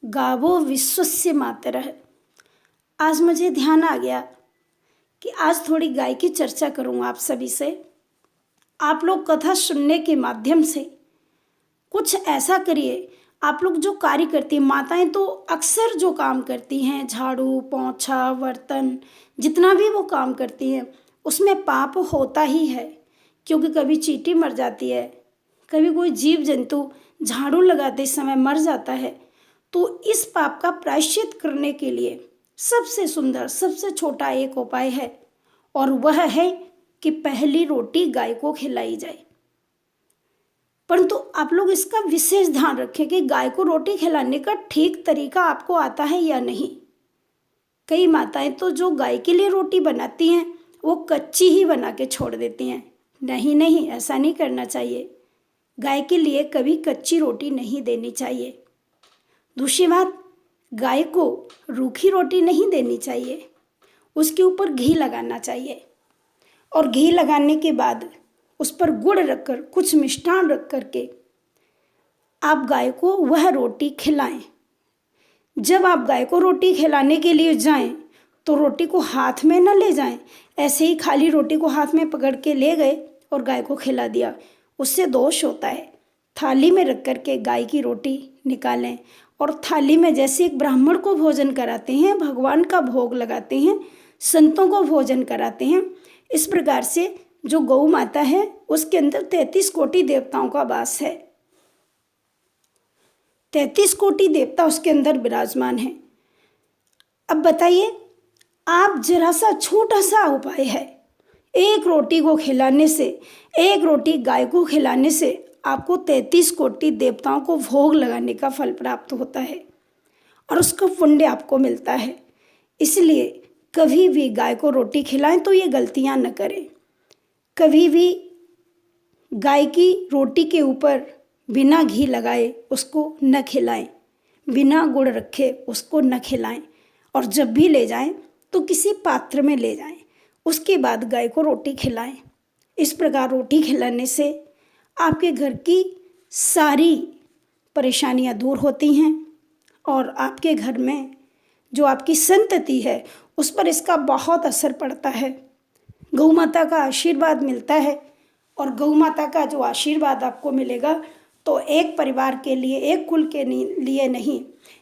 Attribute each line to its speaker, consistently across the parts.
Speaker 1: गावो विश्वस्य मातरः। आज मुझे ध्यान आ गया कि आज थोड़ी गाय की चर्चा करूं आप सभी से। आप लोग कथा सुनने के माध्यम से कुछ ऐसा करिए। आप लोग जो कार्य करती हैं, माताएं तो अक्सर जो काम करती हैं, झाड़ू पोंछा बर्तन, जितना भी वो काम करती हैं उसमें पाप होता ही है, क्योंकि कभी चींटी मर जाती है, कभी कोई जीव जंतु झाड़ू लगाते समय मर जाता है। तो इस पाप का प्रायश्चित करने के लिए सबसे सुंदर सबसे छोटा एक उपाय है, और वह है कि पहली रोटी गाय को खिलाई जाए। परंतु आप लोग इसका विशेष ध्यान रखें कि गाय को रोटी खिलाने का ठीक तरीका आपको आता है या नहीं। कई माताएं तो जो गाय के लिए रोटी बनाती हैं वो कच्ची ही बना के छोड़ देती हैं। नहीं नहीं, ऐसा नहीं करना चाहिए। गाय के लिए कभी कच्ची रोटी नहीं देनी चाहिए। दूसरी बात, गाय को रूखी रोटी नहीं देनी चाहिए, उसके ऊपर घी लगाना चाहिए, और घी लगाने के बाद उस पर गुड़ रखकर कुछ मिष्ठान रख करके आप गाय को वह रोटी खिलाएं। जब आप गाय को रोटी खिलाने के लिए जाएं तो रोटी को हाथ में न ले जाएं। ऐसे ही खाली रोटी को हाथ में पकड़ के ले गए और गाय को खिला दिया, उससे दोष होता है। थाली में रख करके गाय की रोटी निकालें, और थाली में जैसे एक ब्राह्मण को भोजन कराते हैं, भगवान का भोग लगाते हैं, संतों को भोजन कराते हैं, इस प्रकार से जो गौ माता है उसके अंदर 33 कोटि देवताओं का वास है। 33 कोटि देवता उसके अंदर विराजमान है। अब बताइए, आप जरा सा छोटा सा उपाय है, एक रोटी को खिलाने से, एक रोटी गाय को खिलाने से आपको 33 कोटि देवताओं को भोग लगाने का फल प्राप्त होता है, और उसका पुण्य आपको मिलता है। इसलिए कभी भी गाय को रोटी खिलाएं तो ये गलतियां न करें। कभी भी गाय की रोटी के ऊपर बिना घी लगाए उसको न खिलाएं, बिना गुड़ रखे उसको न खिलाएं, और जब भी ले जाएं तो किसी पात्र में ले जाएं, उसके बाद गाय को रोटी खिलाएं। इस प्रकार रोटी खिलाने से आपके घर की सारी परेशानियां दूर होती हैं, और आपके घर में जो आपकी संतति है उस पर इसका बहुत असर पड़ता है। गौ माता का आशीर्वाद मिलता है, और गौ माता का जो आशीर्वाद आपको मिलेगा तो एक परिवार के लिए, एक कुल के लिए नहीं,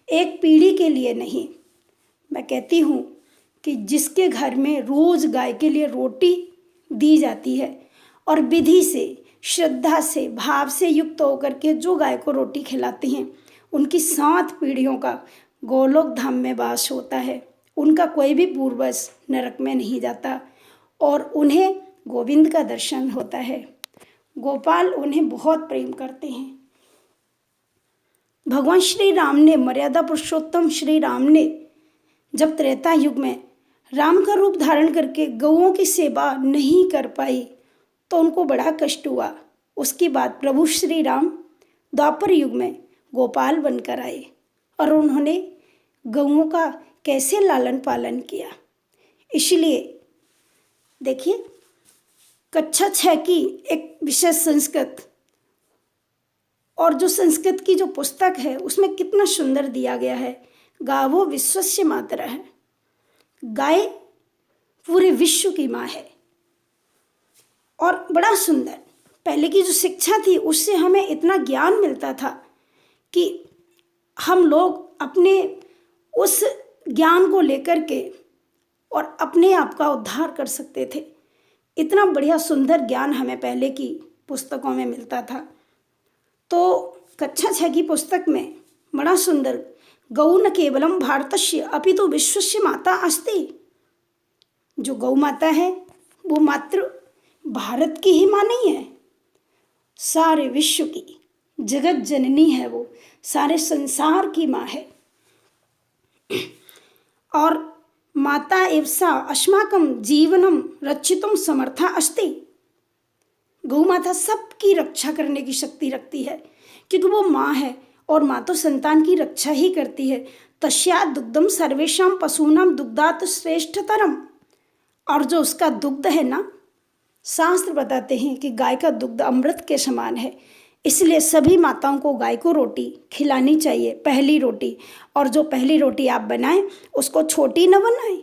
Speaker 1: एक पीढ़ी के लिए नहीं। मैं कहती हूँ कि जिसके घर में रोज गाय के लिए रोटी दी जाती है और विधि से, श्रद्धा से, भाव से युक्त होकर के जो गाय को रोटी खिलाते हैं, उनकी 7 पीढ़ियों का गोलोक धाम में वास होता है। उनका कोई भी पूर्वज नरक में नहीं जाता, और उन्हें गोविंद का दर्शन होता है। गोपाल उन्हें बहुत प्रेम करते हैं। भगवान श्री राम ने, मर्यादा पुरुषोत्तम श्री राम ने जब त्रेता युग में राम का रूप धारण करके गौओं की सेवा नहीं कर पाई तो उनको बड़ा कष्ट हुआ। उसके बाद प्रभु श्री राम द्वापर युग में गोपाल बनकर आए, और उन्होंने गौओं का कैसे लालन पालन किया। इसलिए देखिए, कक्षा 6 की एक विषय संस्कृत, और जो संस्कृत की जो पुस्तक है उसमें कितना सुंदर दिया गया है, गावो विश्वस्य मातरः। गाय पूरे विश्व की माँ है, और बड़ा सुंदर पहले की जो शिक्षा थी उससे हमें इतना ज्ञान मिलता था कि हम लोग अपने उस ज्ञान को लेकर के और अपने आप का उद्धार कर सकते थे। इतना बढ़िया सुंदर ज्ञान हमें पहले की पुस्तकों में मिलता था। तो कक्षा 6 की पुस्तक में बड़ा सुंदर, गौ न केवलम भारतस्य अपितु विश्वस्य माता अस्ति। जो गौ माता है वो मात्र भारत की ही माँ नहीं है, सारे विश्व की जगत जननी है, वो सारे संसार की माँ है। और माता एवसा अस्माकं जीवनम रक्षितुम समर्था अस्ति। गौ माता सबकी रक्षा करने की शक्ति रखती है, क्योंकि वो माँ है, और माँ तो संतान की रक्षा ही करती है। तस्या दुग्धम सर्वेषां पशूनां दुग्धात् श्रेष्ठतरम। और जो उसका दुग्ध है ना, शास्त्र बताते हैं कि गाय का दुग्ध अमृत के समान है। इसलिए सभी माताओं को गाय को रोटी खिलानी चाहिए, पहली रोटी। और जो पहली रोटी आप बनाएं उसको छोटी न बनाएं,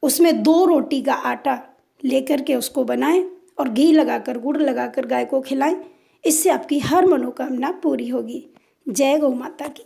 Speaker 1: उसमें 2 रोटी का आटा लेकर के उसको बनाएं और घी लगाकर, गुड़ लगाकर गाय को खिलाएं। इससे आपकी हर मनोकामना पूरी होगी। जय गौ माता की।